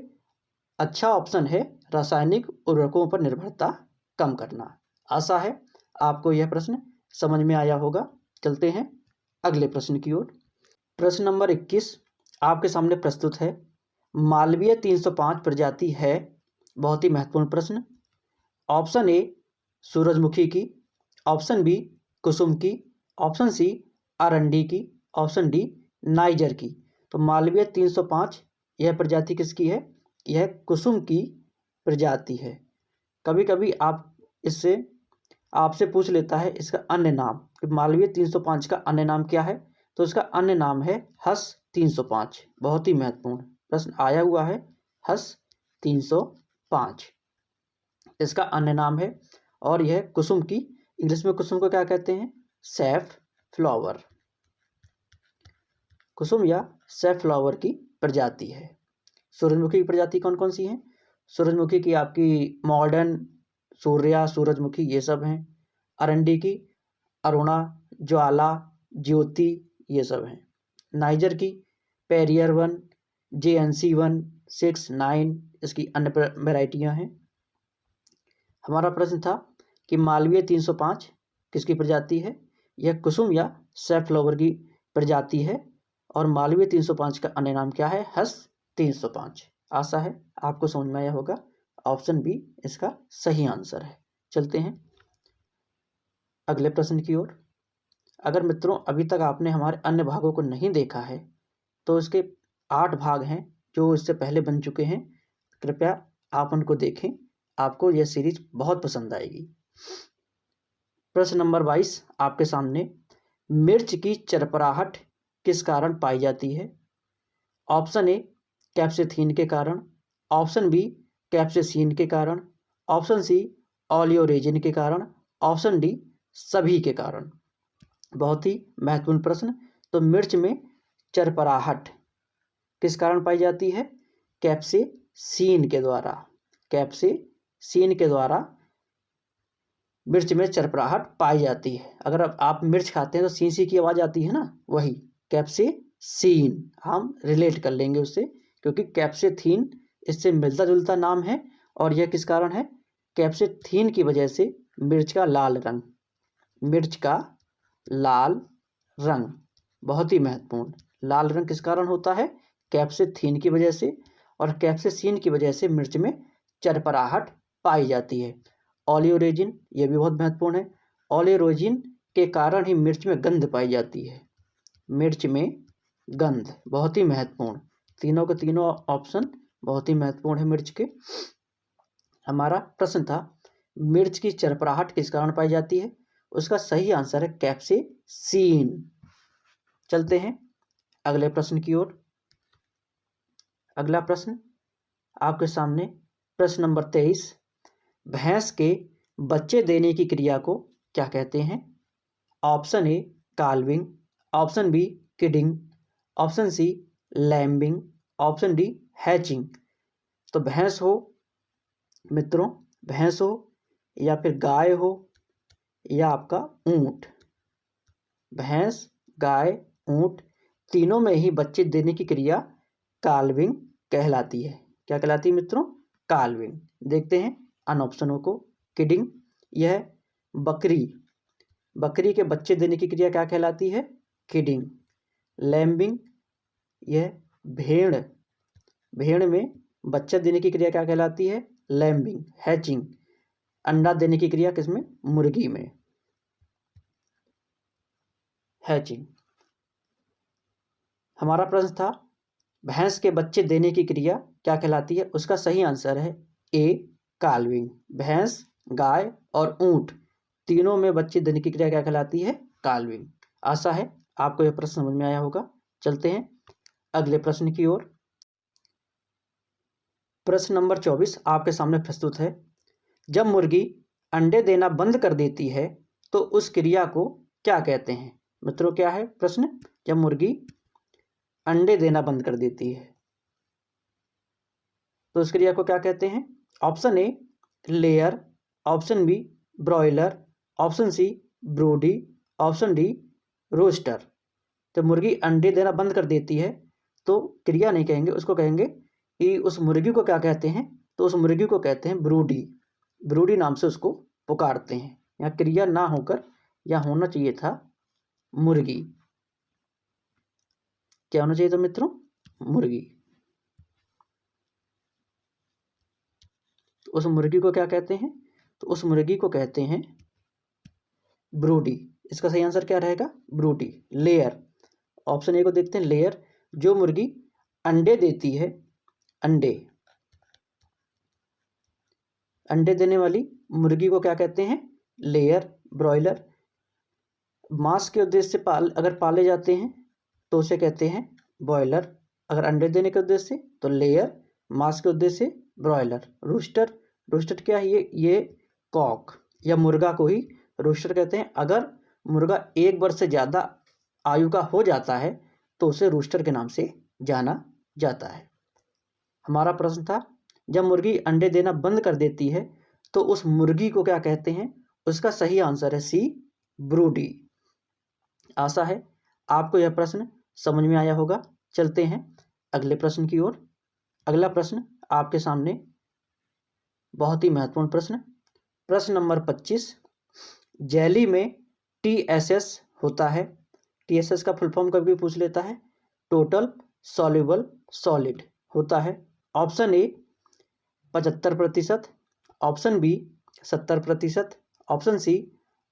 अच्छा ऑप्शन है रासायनिक उर्वरकों पर निर्भरता कम करना। आशा है आपको यह प्रश्न समझ में आया होगा। चलते हैं अगले प्रश्न की ओर। प्रश्न नंबर 21 आपके सामने प्रस्तुत है। मालवीय 305 प्रजाति है। बहुत ही महत्वपूर्ण प्रश्न। ऑप्शन ए, सूरजमुखी की। ऑप्शन बी, कुसुम की। ऑप्शन सी, अरंडी की। ऑप्शन डी, नाइजर की। तो मालवीय 305 यह प्रजाति किसकी है? यह कुसुम की प्रजाति है। कभी कभी आपसे पूछ लेता है इसका अन्य नाम, कि मालवीय 305 का अन्य नाम क्या है? तो इसका अन्य नाम है हस 305। बहुत ही महत्वपूर्ण प्रश्न आया हुआ है, हस 305 इसका अन्य नाम है। और यह कुसुम की, इंग्लिश में कुसुम को क्या कहते हैं? सैफ फ्लावर। कुसुम या सैफ फ्लावर की प्रजाति है। सूरजमुखी की प्रजाति कौन कौन सी हैं? सूरजमुखी की आपकी मॉडर्न, सूर्या, सूरजमुखी, ये सब हैं। अरंडी की अरुणा, ज्वाला, ज्योति, ये सब हैं। नाइजर की पेरियर 1, JNC 1, 6, 9, इसकी अन्य वैरायटियाँ हैं। हमारा प्रश्न था कि मालवीय 305 किसकी प्रजाति है? यह कुसुम या सैफ फ्लावर की प्रजाति है। और मालवीय 305 का अन्य नाम क्या है? हस 305। आशा है आपको समझ में आया होगा। ऑप्शन बी इसका सही आंसर है। चलते हैं अगले प्रश्न की ओर। अगर मित्रों अभी तक आपने हमारे अन्य भागों को नहीं देखा है तो इसके 8 भाग हैं जो इससे पहले बन चुके हैं। कृपया आप उनको देखें, आपको यह सीरीज बहुत पसंद आएगी। प्रश्न नंबर 22 आपके सामने, मिर्च की चरपराहट किस कारण पाई जाती है? ऑप्शन ए, कैप्सेथीन के कारण। ऑप्शन बी, कैप्सेसीन के कारण। ऑप्शन सी, ओलियोरेजिन के कारण। ऑप्शन डी, सभी के कारण। बहुत ही महत्वपूर्ण प्रश्न। तो मिर्च में चरपराहट किस कारण पाई जाती है? कैप्सेसीन के द्वारा। कैप्सेसीन के द्वारा मिर्च में चरपराहट पाई जाती है। अगर आप मिर्च खाते हैं तो सी सी की आवाज़ आती है ना, वही कैप्सेसीन हम रिलेट कर लेंगे उससे, क्योंकि कैप्सेथीन इससे मिलता जुलता नाम है। और यह किस कारण है? कैप्सेथीन की वजह से मिर्च का लाल रंग, मिर्च का लाल रंग बहुत ही महत्वपूर्ण। लाल रंग किस कारण होता है? कैप्सेथीन की वजह से, और कैप्सेसिन की वजह से मिर्च में चरपराहट पाई जाती है। ओलियोरेजिन, ये भी बहुत महत्वपूर्ण है। ओलियोरेजिन के कारण ही मिर्च में गंध पाई जाती है। मिर्च में गंध बहुत ही महत्वपूर्ण। तीनों के तीनों ऑप्शन बहुत ही महत्वपूर्ण है मिर्च के। हमारा प्रश्न था मिर्च की चरपराहट किस कारण पाई जाती है? उसका सही आंसर है कैप्सेसिन। चलते हैं अगले प्रश्न की ओर। अगला प्रश्न आपके सामने प्रश्न नंबर 23। भैंस के बच्चे देने की क्रिया को क्या कहते हैं? Option A calving, option B kidding, option C lambing, option D hatching. तो भैंस हो मित्रों, भैंस हो या फिर गाय हो या आपका ऊंट, भैंस, गाय, ऊंट, तीनों में ही बच्चे देने की क्रिया काल्विंग कहलाती है। क्या कहलाती है मित्रों? काल्विंग। देखते हैं अन ऑप्शनों को। किडिंग, यह बकरी, बकरी के बच्चे देने की क्रिया क्या कहलाती है? किडिंग। लैम्बिंग, यह भेड़, भेड़ में बच्चा देने की क्रिया क्या कहलाती है? लैम्बिंग। हैचिंग, अंडा देने की क्रिया किसमें? मुर्गी में। हैचिंग। हमारा प्रश्न था भैंस के बच्चे देने की क्रिया क्या कहलाती है? उसका सही आंसर है ए काल्विंग। भैंस, गाय और ऊंट तीनों में बच्चे देने की क्रिया क्या कहलाती है? काल्विंग। आशा है आपको यह प्रश्न समझ में आया होगा। चलते हैं अगले प्रश्न की ओर। प्रश्न नंबर 24 आपके सामने प्रस्तुत है। जब मुर्गी अंडे देना बंद कर देती है तो उस क्रिया को क्या कहते हैं? मित्रों क्या है प्रश्न? जब मुर्गी अंडे देना बंद कर देती है तो उस क्रिया को क्या कहते हैं? Option A layer, option B broiler, option C broody, option D rooster. तो मुर्गी अंडे देना बंद कर देती है तो क्रिया नहीं कहेंगे, उसको कहेंगे कि उस मुर्गी को क्या कहते हैं? तो उस मुर्गी को कहते हैं ब्रूडी। ब्रूडी नाम से उसको पुकारते हैं। यहाँ क्रिया ना होकर यहाँ होना चाहिए था मुर्गी। क्या होना चाहिए था मित्रों? मुर्गी। तो उस मुर्गी को क्या कहते हैं? तो उस मुर्गी को कहते हैं ब्रूडी। इसका सही आंसर क्या रहेगा? ब्रूडी। लेयर, ऑप्शन ए को देखते हैं लेयर, जो मुर्गी अंडे देती है, अंडे, अंडे देने वाली मुर्गी को क्या कहते हैं? Layer, broiler. मांस के उद्देश्य से अगर पाले जाते हैं तो उसे कहते हैं बॉयलर। अगर अंडे देने के उद्देश्य से तो लेयर, मांस के उद्देश्य से ब्रॉयलर। रूस्टर, रूस्टर क्या है? ये कॉक या मुर्गा को ही रूस्टर कहते हैं। अगर मुर्गा 1 वर्ष से ज़्यादा आयु का हो जाता है तो उसे रूस्टर के नाम से जाना जाता है। हमारा प्रश्न था जब मुर्गी अंडे देना बंद कर देती है तो उस मुर्गी को क्या कहते हैं? उसका सही आंसर है सी ब्रूडी। आशा है आपको यह प्रश्न समझ में आया होगा। चलते हैं अगले प्रश्न की ओर। अगला प्रश्न आपके सामने बहुत ही महत्वपूर्ण प्रश्न, प्रश्न नंबर 25। जेली में TSS होता है। TSS का फुल फॉर्म कभी पूछ लेता है, टोटल सॉल्युबल सॉलिड होता है। Option A 75%, option B 70%, option C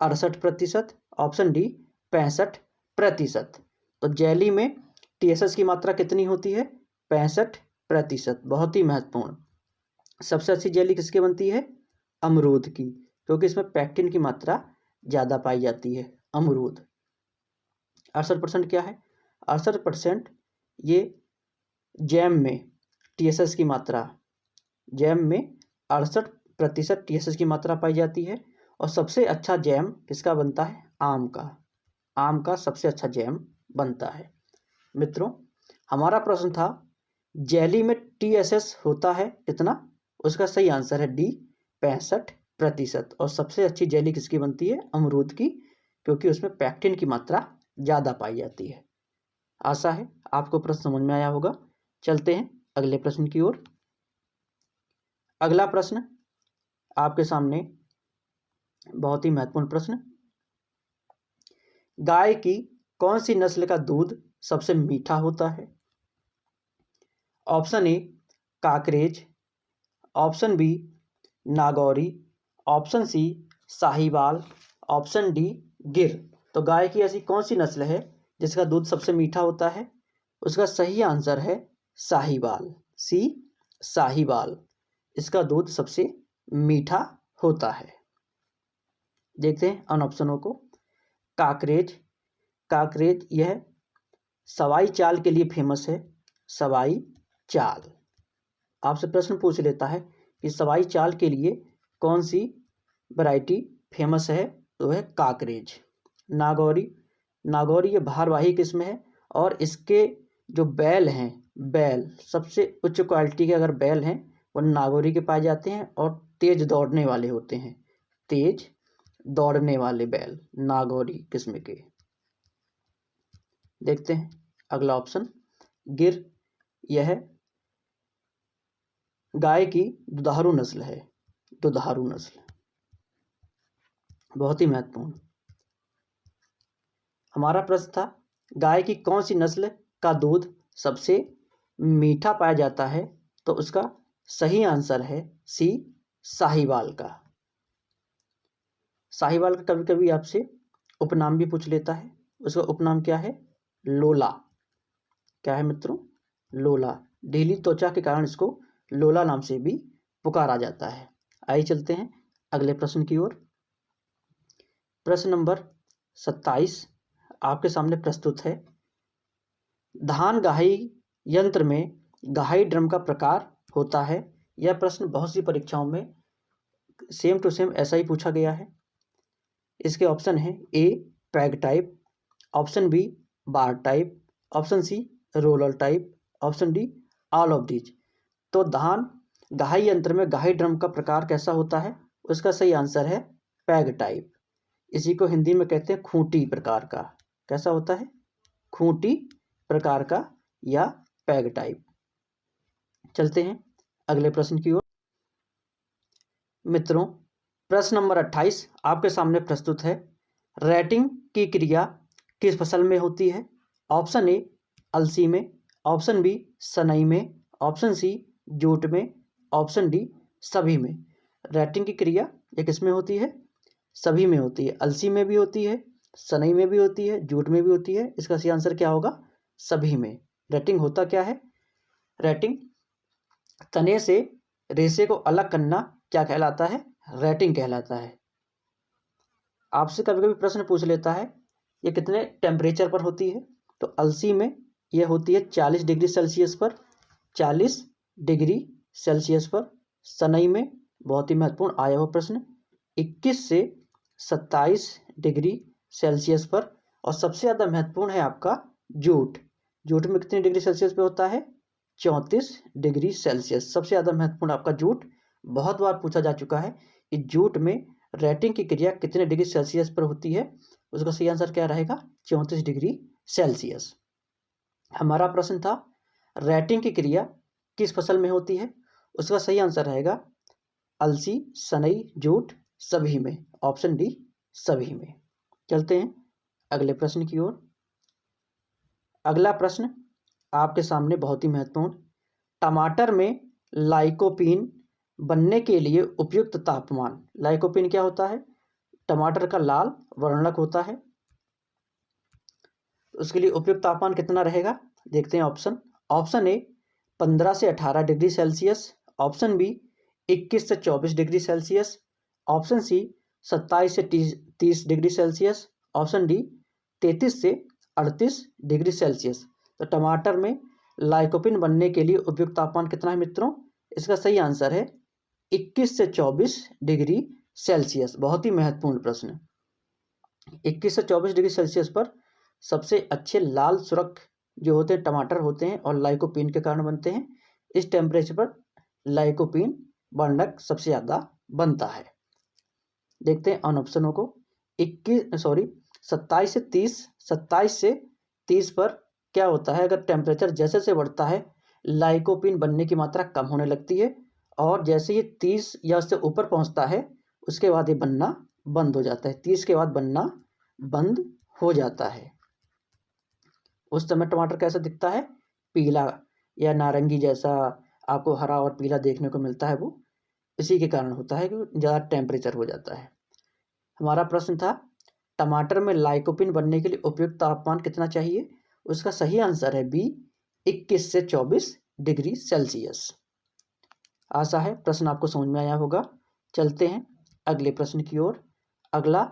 68%, option D 65%। तो जेली में TSS की मात्रा कितनी होती है? 65%। बहुत ही महत्वपूर्ण। सबसे अच्छी जेली किसकी बनती है? अमरूद की, क्योंकि इसमें पैक्टिन की मात्रा ज़्यादा पाई जाती है। अमरूद। 68% क्या है? 68% ये जैम में TSS की मात्रा, जैम में 68% TSS की मात्रा पाई जाती है। और सबसे अच्छा जैम किसका बनता है? आम का। आम का सबसे अच्छा जैम बनता है। मित्रों हमारा प्रश्न था जेली में TSS होता है कितना? उसका सही आंसर है डी 65%। और सबसे अच्छी जेली किसकी बनती है? अमरूद की, क्योंकि उसमें पैक्टिन की मात्रा ज़्यादा पाई जाती है। आशा है आपको प्रश्न समझ में आया होगा। चलते हैं अगले प्रश्न की ओर। अगला प्रश्न आपके सामने बहुत ही महत्वपूर्ण प्रश्न। गाय की कौन सी नस्ल का दूध सबसे मीठा होता है? Option A Kankrej, option B Nagori, option C Sahiwal, option D Gir. तो गाय की ऐसी कौन सी नस्ल है जिसका दूध सबसे मीठा होता है? उसका सही आंसर है साहिवाल, सी साहिवाल। इसका दूध सबसे मीठा होता है। देखते हैं उन ऑप्शनों को। काकरेज, काकरेज यह सवाई चाल के लिए फेमस है। सवाई चाल, आपसे प्रश्न पूछ लेता है कि सवाई चाल के लिए कौन सी वैरायटी फेमस है, तो है काकरेज। नागौरी, नागौरी ये भारवाही किस्म है और इसके जो बैल हैं, बैल सबसे उच्च क्वालिटी के अगर बैल हैं वो नागौरी के पाए जाते हैं और तेज दौड़ने वाले होते हैं। तेज दौड़ने वाले बैल नागौरी किस्म के। देखते हैं अगला ऑप्शन गिर। यह गाय की दुधारू नस्ल है, दुधारू नस्ल, बहुत ही महत्वपूर्ण। हमारा प्रश्न था गाय की कौन सी नस्ल का दूध सबसे मीठा पाया जाता है, तो उसका सही आंसर है सी साहिवाल का। साहिवाल का कभी कभी आपसे उपनाम भी पूछ लेता है। उसका उपनाम क्या है? लोला। क्या है मित्रों? लोला। ढीली त्वचा के कारण इसको लोला नाम से भी पुकारा जाता है। आइए चलते हैं अगले प्रश्न की ओर। प्रश्न नंबर 27 आपके सामने प्रस्तुत है। धान गाही यंत्र में गाही ड्रम का प्रकार होता है। यह प्रश्न बहुत सी परीक्षाओं में सेम टू सेम ऐसा ही पूछा गया है। इसके ऑप्शन है A peg type, option B bar type, option C roller type, option D all of these. तो धान गाही यंत्र में गाही ड्रम का प्रकार कैसा होता है? उसका सही आंसर है पैग टाइप। इसी को हिंदी में कहते हैं खूंटी प्रकार का। कैसा होता है? खूंटी प्रकार का या पैग टाइप। चलते हैं अगले प्रश्न की ओर। मित्रों, प्रश्न नंबर 28 आपके सामने प्रस्तुत है। रैटिंग की क्रिया किस फसल में होती है? ऑप्शन ए अलसी में, ऑप्शन बी सनई में, ऑप्शन सी जूट में, ऑप्शन डी सभी में। रैटिंग की क्रिया ये किस में होती है? सभी में होती है। अलसी में भी होती है, सनई में भी होती है, जूट में भी होती है। इसका सही आंसर क्या होगा? सभी में। रैटिंग होता क्या है? रैटिंग तने से रेशे को अलग करना क्या कहलाता है? रैटिंग कहलाता है। आपसे कभी कभी प्रश्न पूछ लेता है ये कितने टेम्परेचर पर होती है? तो अलसी में यह होती है 40 डिग्री सेल्सियस पर, 40 डिग्री सेल्सियस पर। सनई में, बहुत ही महत्वपूर्ण आया हुआ प्रश्न, 21 से 27 डिग्री सेल्सियस पर। और सबसे ज़्यादा महत्वपूर्ण है आपका जूट। जूट में कितनी डिग्री सेल्सियस पे होता है? 34 डिग्री सेल्सियस। सबसे ज़्यादा महत्वपूर्ण आपका जूट। बहुत बार पूछा जा चुका है कि जूट में रैटिंग की क्रिया कितने डिग्री सेल्सियस पर होती है? उसका सही आंसर क्या रहेगा? 34 डिग्री सेल्सियस। हमारा प्रश्न था रैटिंग की क्रिया किस फसल में होती है? उसका सही आंसर रहेगा अलसी, सनई, जूट सभी में। ऑप्शन डी सभी में। चलते हैं अगले प्रश्न की ओर। अगला प्रश्न आपके सामने बहुत ही महत्वपूर्ण। टमाटर में लाइकोपीन बनने के लिए उपयुक्त तापमान। लाइकोपीन क्या होता है? टमाटर का लाल वर्णक होता है। उसके लिए उपयुक्त तापमान कितना रहेगा? देखते हैं ऑप्शन। ऑप्शन ए 15 से 18 डिग्री सेल्सियस, ऑप्शन बी 21 से 24 डिग्री सेल्सियस, ऑप्शन सी 27 से 30 डिग्री सेल्सियस, ऑप्शन डी 33 से 38 डिग्री सेल्सियस। तो टमाटर में लाइकोपीन बनने के लिए उपयुक्त तापमान कितना है मित्रों? इसका सही आंसर है 21 से 24 डिग्री सेल्सियस। बहुत ही महत्वपूर्ण प्रश्न। 21 से 24 डिग्री सेल्सियस पर सबसे अच्छे लाल सुर्ख जो होते हैं टमाटर होते हैं और लाइकोपीन के कारण बनते हैं। इस टेम्परेचर पर लाइकोपीन वर्णक सबसे ज़्यादा बनता है। देखते हैं उन ऑप्शनों को। 27 से 30 पर क्या होता है? अगर टेम्परेचर जैसे से बढ़ता है लाइकोपीन बनने की मात्रा कम होने लगती है और जैसे ये 30 या उससे ऊपर पहुंचता है उसके बाद ये बनना बंद हो जाता है, 30 के बाद बनना बंद हो जाता है। उस समय टमाटर कैसा दिखता है? पीला या नारंगी जैसा आपको हरा और पीला देखने को मिलता है। वो इसी के कारण होता है कि ज़्यादा टेम्परेचर हो जाता है। हमारा प्रश्न था टमाटर में लाइकोपिन बनने के लिए उपयुक्त तापमान कितना चाहिए? उसका सही आंसर है बी, 21 से 24 डिग्री सेल्सियस। आशा है प्रश्न आपको समझ में आया होगा। चलते हैं अगले प्रश्न की ओर। अगला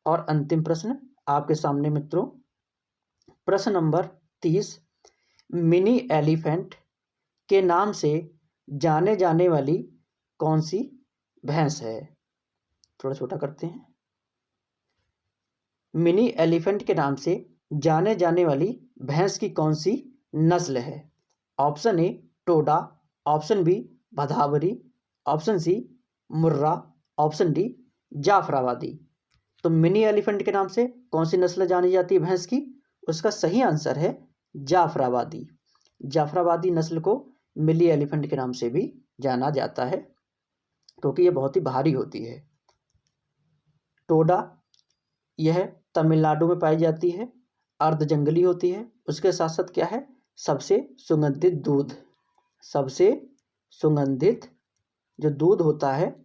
और अंतिम प्रश्न आपके सामने मित्रों, प्रश्न नंबर 30। मिनी एलिफेंट के नाम से जाने जाने वाली कौन सी भैंस है? थोड़ा छोटा करते हैं। मिनी एलिफेंट के नाम से जाने जाने वाली भैंस की कौन सी नस्ल है? Option A Toda, option B Bhadawari, option C Murrah, option D Jafarabadi. तो मिनी एलिफेंट के नाम से कौन सी नस्ल जानी जाती है भैंस की? उसका सही आंसर है जाफराबादी। जाफराबादी नस्ल को मिनी एलिफेंट के नाम से भी जाना जाता है क्योंकि यह बहुत ही भारी होती है। टोडा यह तमिलनाडु में पाई जाती है, अर्ध जंगली होती है। उसके साथ साथ क्या है? सबसे सुगंधित दूध, सबसे सुगंधित जो दूध होता है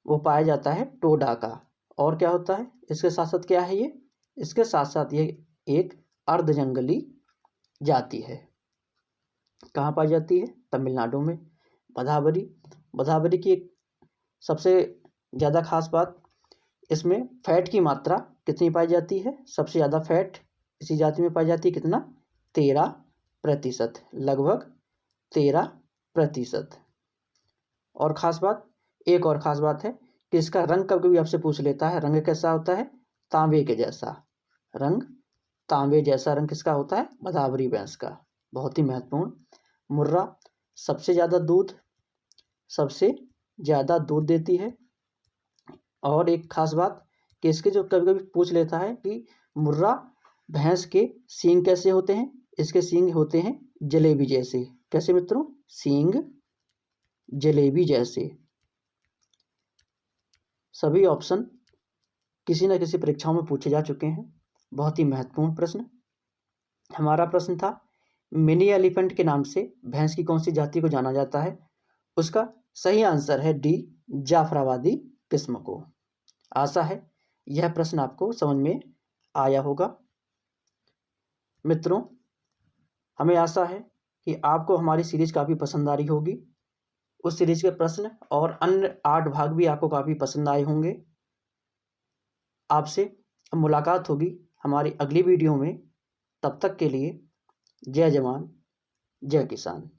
वो पाया जाता है टोडा का। और क्या होता है इसके साथ साथ? क्या है ये? इसके साथ साथ ये एक अर्ध जंगली जाति है। कहाँ पाई जाती है? तमिलनाडु में। भदावरी, भदावरी की एक सबसे ज़्यादा खास बात, इसमें फैट की मात्रा कितनी पाई जाती है? सबसे ज़्यादा फैट इसी जाति में पाई जाती है। कितना? 13%, लगभग 13%। और ख़ास बात, एक और ख़ास बात है कि इसका रंग कभी कभी आपसे पूछ लेता है। रंग कैसा होता है? तांबे के जैसा रंग, तांबे जैसा रंग किसका होता है? भदावरी भैंस का। बहुत ही महत्वपूर्ण। मुर्रा सबसे ज़्यादा दूध देती है। और एक खास बात कि इसके जो कभी कभी पूछ लेता है कि मुर्रा भैंस के सींग कैसे होते हैं? इसके सींग होते हैं जलेबी जैसे। कैसे मित्रों? सींग जलेबी जैसे। सभी ऑप्शन किसी न किसी परीक्षाओं में पूछे जा चुके हैं। बहुत ही महत्वपूर्ण प्रश्न। हमारा प्रश्न था मिनी एलिफेंट के नाम से भैंस की कौन सी जाति को जाना जाता है? उसका सही आंसर है डी, जाफराबादी किस्म को। आशा है यह प्रश्न आपको समझ में आया होगा। मित्रों, हमें आशा है कि आपको हमारी सीरीज काफ़ी पसंद आ रही होगी। उस सीरीज के प्रश्न और अन्य 8 भाग भी आपको काफ़ी पसंद आए होंगे। आपसे मुलाकात होगी हमारी अगली वीडियो में। तब तक के लिए जय जवान जय किसान।